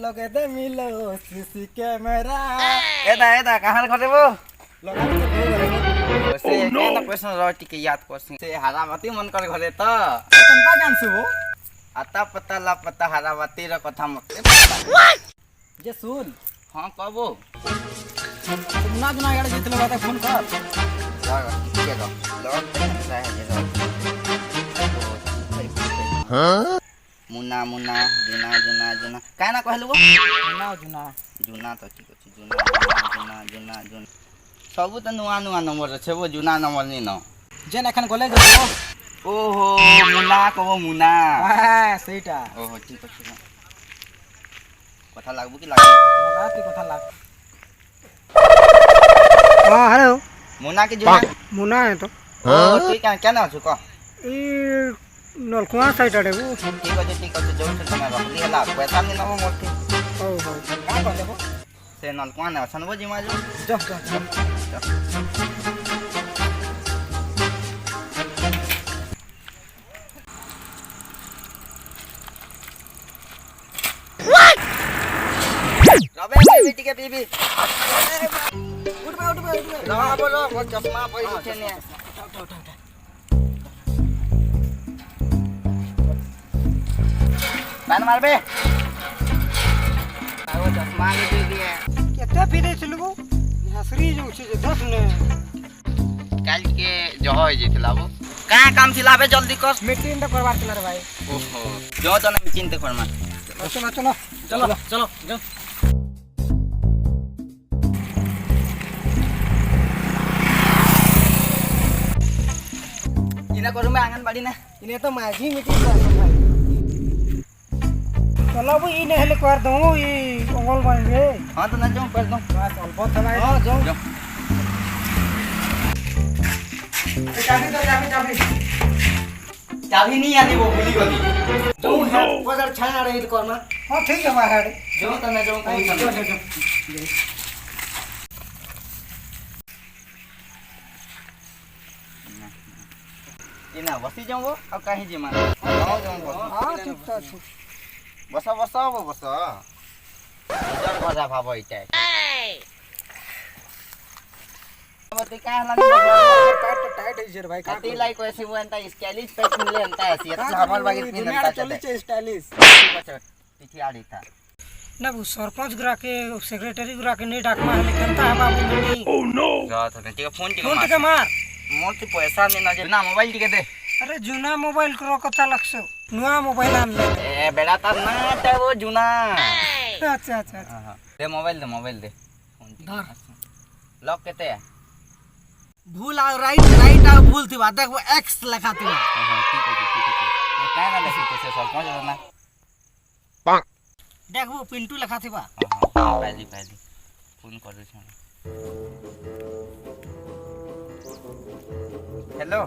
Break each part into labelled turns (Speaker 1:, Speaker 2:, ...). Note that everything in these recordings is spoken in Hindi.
Speaker 1: लगे दे मिलो सीसी कैमरा
Speaker 2: एदा कहाँ खटेबो
Speaker 1: लगा के दे गले
Speaker 2: से केना क्वेश्चन रटी के याद करसी से हारामती मन कर घरे त
Speaker 1: कंता जानसु वो
Speaker 2: आता पता ला पता हारामती र कथा मते
Speaker 1: जे सुन
Speaker 2: हां कबो
Speaker 1: ना जना यार जितले बात फोन कर
Speaker 2: लग के दो लग है ये दो हां मुना जुना काना कहलु वो जुना तो ठीक अछि जुना सब त नुआ नंबर छै वो जुना नंबर नि न
Speaker 1: जेन एखन गले जो
Speaker 2: ओहो मुना कबो मुना
Speaker 1: हां सेटा
Speaker 2: ओहो ठीक अछि कथा लागबो कि लागबो
Speaker 1: लगाती कथा लाग हां हेलो
Speaker 2: मुना के जुना
Speaker 1: मुना है तो
Speaker 2: ओ ठीक है केना छु क
Speaker 1: ई नलकुआ साइड आडे वो
Speaker 2: ठीक अछि जो से समय रखली हला पैसा नि नबो मोठी
Speaker 1: ओ हो का कहले वो
Speaker 2: से नलकुआ न सनबो जिमा जो रबे बेटी के बीबी
Speaker 1: उठ बे
Speaker 2: रहा बोलो वो चश्मा पहिन छे ने बान मारबे आओ चश्मा के बीबी
Speaker 1: केते फिरे चलबो हसरी जो छै 10 ने
Speaker 2: काल के जहो होई जेतला वो का काम छिला बे जल्दी कर
Speaker 1: मीटिंग तो करवार चला रे भाई
Speaker 2: ओहो जो तो नहीं चिंता करना
Speaker 1: चलो जाओ
Speaker 2: इना करू मैं आंगनबाड़ी ना
Speaker 1: इने तो माझी मीटिंग कर भाई चलो वो इने हेले कर दो ई अंगल बन रे
Speaker 2: हां तो ना जाऊं कर दो
Speaker 1: चल बहुत चला
Speaker 2: हां जाओ चाबी नहीं आनी वो भूली गली
Speaker 1: तो बाजार छाना रही करना हां ठीक है बाहर
Speaker 2: जो तो मैं जाऊं कोई इना बसी जाऊं वो अब कहीं जे मार आओ जाऊं
Speaker 1: हां ठीक था
Speaker 2: बस इधर भजा भाबो इते अब ते का हला
Speaker 1: टाइट है जर भाई का
Speaker 2: कति लाइक ऐसे वो एंता स्टाइलिश पैक मिले एंता ऐसी हमार बागी पिन एंता
Speaker 1: चले छे स्टाइलिश
Speaker 2: तिथि आड़ी था
Speaker 1: ना वो सरपंच ग्रा के सेक्रेटरी ग्रा के नहीं डाकमा है लेकिन ता बाबू नहीं
Speaker 2: ओह नो जा तो ठीक फोन
Speaker 1: टिके मार
Speaker 2: मोर के पैसा नहीं ना ना मोबाइल टिके दे
Speaker 1: अरे जुना मोबाइल करो कथा लगसो नुआ मोबाइल आन ले
Speaker 2: ए बेटा ता ना ते वो जुना
Speaker 1: अच्छा
Speaker 2: दे मोबाइल दे फोन
Speaker 1: धर
Speaker 2: लॉक केते है
Speaker 1: भूल आ राइट आ भूल थी बात देख वो एक्स लिखा थी
Speaker 2: हां ठीक है ये काय ना लिखी तो सब पहुंच ना
Speaker 1: देख वो पिंटू लिखा थी बा
Speaker 2: हां पहली फोन कर दे छ हेलो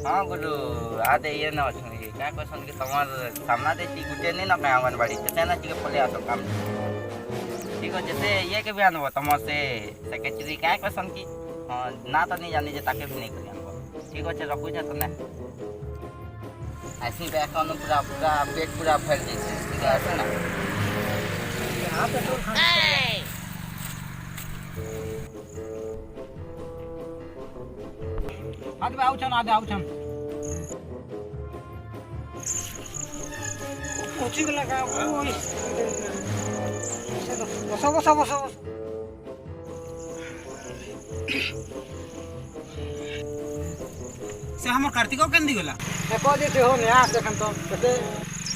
Speaker 2: हां गुरु आदे ये ना छै का क्वेश्चन के समाज सामना दे टी गुटे नहीं ना का आंगनबाड़ी से ना ठीक पले आसो काम ठीक है जैसे ये के बयान हो तम से सेक्रेटरी का क्वेश्चन की हां ना तो नहीं जानी जे ताके भी नहीं करिया ठीक है रखू जा तने ऐसी बैक ऑन पूरा पेट पूरा भर जैसे ठीक है ऐसे ना
Speaker 1: यहां पेट्रोल खाना आदे आउ छन कोचिंग लगा ओए बस से हमर कार्तिक केन दिगला ए को देते हो ने आ देखन तो कते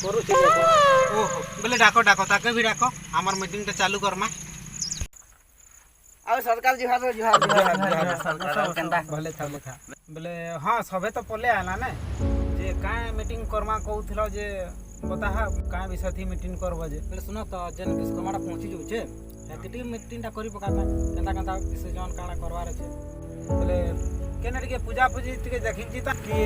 Speaker 1: करू छी ओहो बोले डाको ताके भी डाको हमर मीटिंग तो चालू करमा
Speaker 2: आ सरकार जुहार सरकार केनता
Speaker 1: भले था लिखा बोले हां सबे तो पले आला ने जे काए मीटिंग करमा कहउथिलो जे बता काए विषय थी मीटिंग करबो जे बोले सुनो तो जन विश्वकर्मा पहुंची जो छे एतिटी मीटिंग ता करी पकाता केनता विषय जन काना करवार छे बोले केने के पूजा पूजी के देखि जीता कि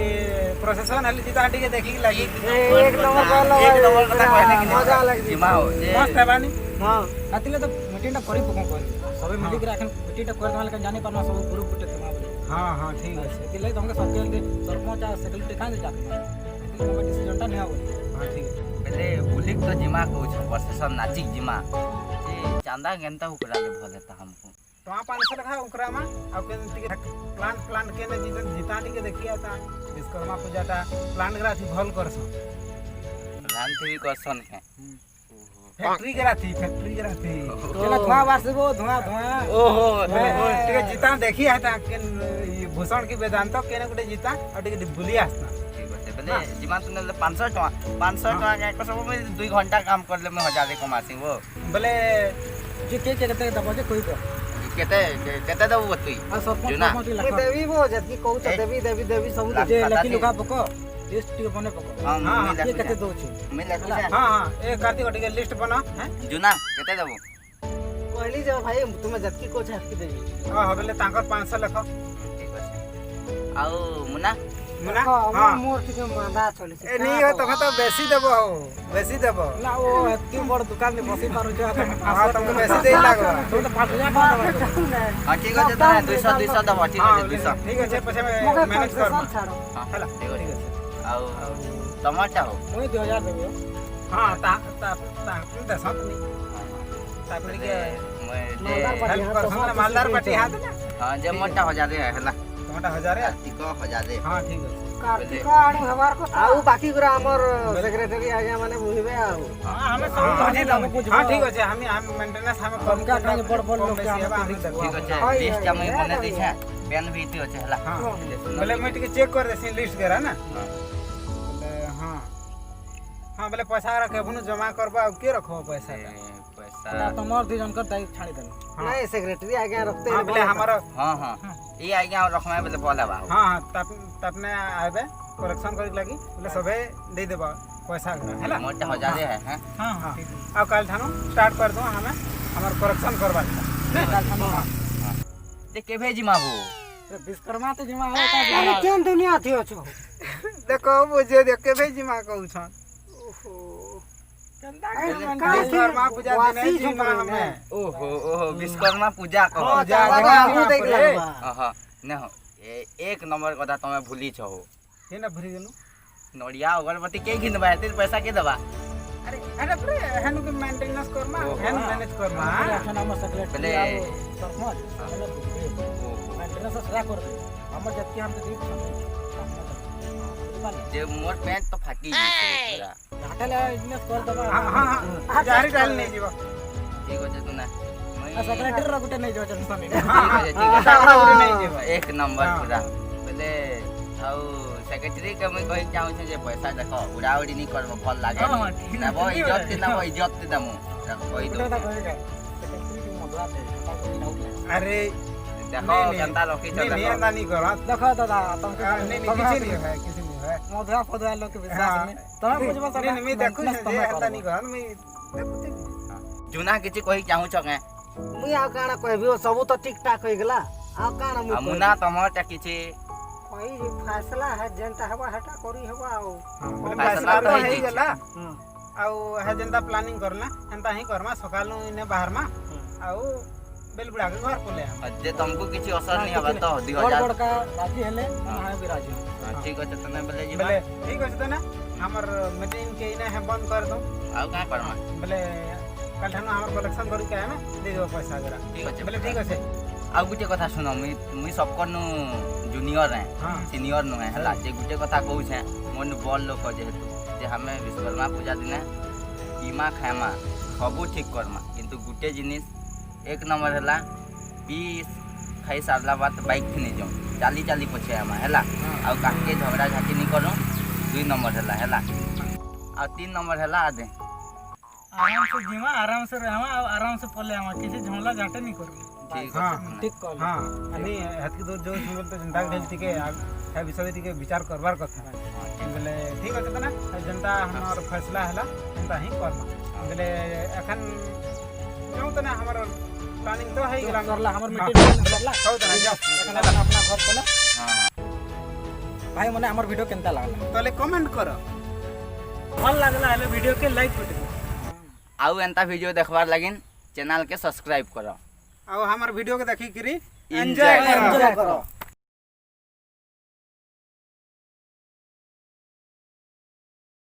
Speaker 1: प्रोसेशन हली जीता के देखि लगी एक नंबर कथा कहले कि मजा लगी
Speaker 2: सीमा हो जे
Speaker 1: मस्त है बानी हां अतिले तो मीटिंग करी पको कर सबे मिली के राखन मीटिंग कर देले जाने परना सब ग्रुप पुटे थमा हां ठीक है कि ले तुमके सब के सरपंच आ सेक्रेटरी कान जाते तुम डिसीजन ता नहीं हो हां ठीक है
Speaker 2: ବେଲେ ବୁଲିକ୍ ତ ଜିମା କହୁଛ ପ୍ରସେସନ ନାଚିକ୍ ଜିମା ଯେ ଚାନ୍ଦା କେନ୍ତା ଉକରାଲେ ଭଲ ହେତା ଆମକୁ
Speaker 1: ଟଙ୍କା 500 ଲେଖା ଉକରାମା ଆଉ କେନ ଟିକେ ପ୍ଲାଣ୍ଟ କେନେ ଜିତା ଟିକେ ଦେଖିଆ ତା ବିଶ୍ୱକର୍ମା ପୂଜାଟା ପ୍ଲାଣ୍ଟ ଗ୍ରାଥି ଭଲ କରସ
Speaker 2: ରାନ୍ଧି କରସନ୍ କେ
Speaker 1: फैक्ट्री कराती
Speaker 3: केला धुआं बारसिबो धुआं
Speaker 2: ओहो
Speaker 1: टिके जीता देखी है ता केन भूषण की वेदांत केने गुटे जीता और टिके बुली आसना
Speaker 2: ठीक আছে বেলে জিমা তুনে 500 टका के कसम में 2 घंटा काम करले में 1000 कमासी वो
Speaker 1: बोले
Speaker 3: जे के केते दबो जे कोई को
Speaker 2: केते केते दबो बतई
Speaker 3: आ सब
Speaker 2: जुना
Speaker 3: देवी वो जति कहू त देवी सब जे लकी लुका पको लिस्ट टिके बने पको
Speaker 1: हां
Speaker 3: ये केते दोछु
Speaker 2: मैं लिखू
Speaker 1: हां ए कार्तिक टिके लिस्ट बना हैं
Speaker 2: जुना केते दबो
Speaker 3: कहली जे भाई तुमे जति को छाटकी देवी
Speaker 1: हां बोले तांकर 500 लेखो
Speaker 2: ठीक আছে आउ मुना
Speaker 1: मुना
Speaker 3: हां मोर टिके मांदा चली
Speaker 1: ए नहीं हो तमे तो बेसी देबो
Speaker 3: ना वो एतकी बड़ दुकान में बसी पारो छ
Speaker 1: हां तुमको बेसी देई लागो
Speaker 3: तो 5000 का
Speaker 2: हां ठीक আছে তো 200 दबो ठीक আছে 200
Speaker 1: ठीक है पछे मैनेज कर
Speaker 2: हां
Speaker 1: हला
Speaker 2: ठीक আছে आउ टमाटा हो
Speaker 3: ओए 2000 देबो
Speaker 1: हां ता दसत नहीं तापरे के हेल्प कर हमरा मालदार पार्टी हाथ ना
Speaker 2: हां जे मोटा हो जा रे हला
Speaker 1: टमाटा 1000 है
Speaker 2: कार्तिक 1000
Speaker 1: हां ठीक है
Speaker 3: कार्तिक आनी हवार को आउ बाकी गुरा हमर सेक्रेटरी आज्ञा माने बुझबे आउ
Speaker 1: हां हमें सब बुझी दम हां ठीक है हम मेंटेनेंस हम कम
Speaker 3: का काजे बड़ बड़ लोग के हम
Speaker 2: ठीक আছে লিস্ট আমি বনে দিছা পেন भी ती আছে हला
Speaker 1: हां बोले मैं टिके चेक कर देसी लिस्ट करा ना
Speaker 2: हां
Speaker 1: हां हां बोले पैसा रखे बुनु जमा करबा के रखो पैसा
Speaker 2: पैसा
Speaker 3: तमर दि जन कर ताई छाड़ी देलो नहीं सेक्रेटरी आज्ञा रखते
Speaker 1: हां बोले हमारा
Speaker 2: हां हां ई आज्ञा रखमा बोले बोला बा
Speaker 1: हां हां तपने आबे करेक्शन करे लगी बोले सबे दे देबा पैसा हला
Speaker 2: मोटा हो जाले है हैं
Speaker 1: हां हां अब कल थानो स्टार्ट कर दो हमें हमर करेक्शन करबा
Speaker 3: कल थानो
Speaker 2: जे के भेजी माबू
Speaker 3: विश्वकर्मा तो जिमा हो ता केन दुनिया थियो छ
Speaker 1: देखो मुझे देख के भेजी मां कहू छ विश्वकर्मा पूजा दिने जिमा हमें
Speaker 2: ओहो ओहो विश्वकर्मा पूजा कहो
Speaker 3: हम देख लेबा
Speaker 2: हां न हो एक नंबर कथा तमे भूली छ हो
Speaker 1: के ना भूली गेलु
Speaker 2: नोडिया अगरबत्ती के घिनबा तेरे पैसा के दबा
Speaker 1: अरे प्रे हेनु के मेंटेनेंस करमा हेनु मैनेज करमा
Speaker 3: अच्छा नाम सेक्रेटरी सरपंच मेंटेनेंस सरा कर दे हमर जति हम तो
Speaker 2: जे मोर पैंट तो फाटी पूरा
Speaker 3: घाटले बिजनेस कर दबा
Speaker 1: हां जारी डाल नहीं जीवा
Speaker 2: ठीक हो तू ना
Speaker 3: सेक्रेटरी रा गुटे नहीं जो टेंशन
Speaker 2: ठीक है
Speaker 1: नहीं जीवा
Speaker 2: एक नंबर पूरा बोले आउ सेक्रेटरी के मैं कहि चाहू छे जे पैसा देखो उड़ाउड़ी नहीं करबो फल लागे ना वो इज्जत ना वो इज्जत दे दमु कोई दो
Speaker 1: अरे
Speaker 2: देखो जनता लोग
Speaker 1: नहीं नहीं नहीं करो
Speaker 3: देखो दादा तुमके
Speaker 1: नहीं किसी नहीं है किसी नहीं है
Speaker 3: मधुरा फदुआ लोग के विश्वास में तमे बुझबो सब
Speaker 1: नहीं मैं देखो जे हता नहीं करो मैं देखो
Speaker 2: जुना किछि कहि चाहू छके
Speaker 3: मुई आ काना कहबियो सब तो ठीक ठाक होई गेला आ काना मुई
Speaker 2: मुना तमटा किछि
Speaker 3: कोई फैसला है जनता हवा हटा करी हवा ओ
Speaker 1: फैसला तो है गेला आउ है जनता प्लानिंग करला एंता ही करमा सकालु इने बाहर मा आउ बेलबुड़ा के घर कोले
Speaker 2: जे तुमको किछि असर नहीं हबा तो 2000
Speaker 3: बड़ का राजी हेले हां भी राजी
Speaker 2: ठीक है तने बोले जी
Speaker 1: बोले ठीक है त ना हमर मीटिंग के इने है बंद कर दो
Speaker 2: आ का करमा
Speaker 1: बोले कल ठानो हमर कलेक्शन करू के हमें दे दो पैसा जरा
Speaker 2: ठीक है
Speaker 1: बोले ठीक है
Speaker 2: आ गुटे कथा सुनो मुई सबकनु जूनियर है सीनियर न है हला जे गुटे कथा कहू छे मन बल लोक जेहेतु जे हमें विश्वकर्मा पूजा दिन पीमा खामा सबू ठीक करमा किंतु गुटे जिनिस एक नंबर हला पीस खाई सारला बात बाइक थी नहीं जाऊँ चाली चाली पछे हमा हला आ काके झगड़ा झाटी नहीं करूँ 2 नंबर हला हला आ 3 नंबर हला आदे
Speaker 3: आराम से जीवा आराम से रहवा आराम से पले आवा किसी झोला घाटे नहीं करू
Speaker 2: ठीक
Speaker 1: हां
Speaker 3: ठीक कॉल
Speaker 1: हां अनि हतकी दूर जो सुनल तो जनता के टिके है विषय टिके विचार करबार कथा बोले ठीक है त ना जनता हमर फैसला हला जनता ही करना बोले एखन क्यों त ना हमर प्लानिंग तो है गेला
Speaker 3: करला हमर मीटिंग करला
Speaker 1: हो त ना जा
Speaker 3: एखन अपना घर पले
Speaker 2: हां
Speaker 3: भाई मने हमर वीडियो केनता लागला
Speaker 1: तले कमेंट करो भल लागला हेले वीडियो के लाइक कर दो
Speaker 2: आउ एंता वीडियो देखबार लागिन चैनल के सब्सक्राइब करो
Speaker 1: आ हमर वीडियो के देखि करी
Speaker 2: एंजॉय
Speaker 3: करो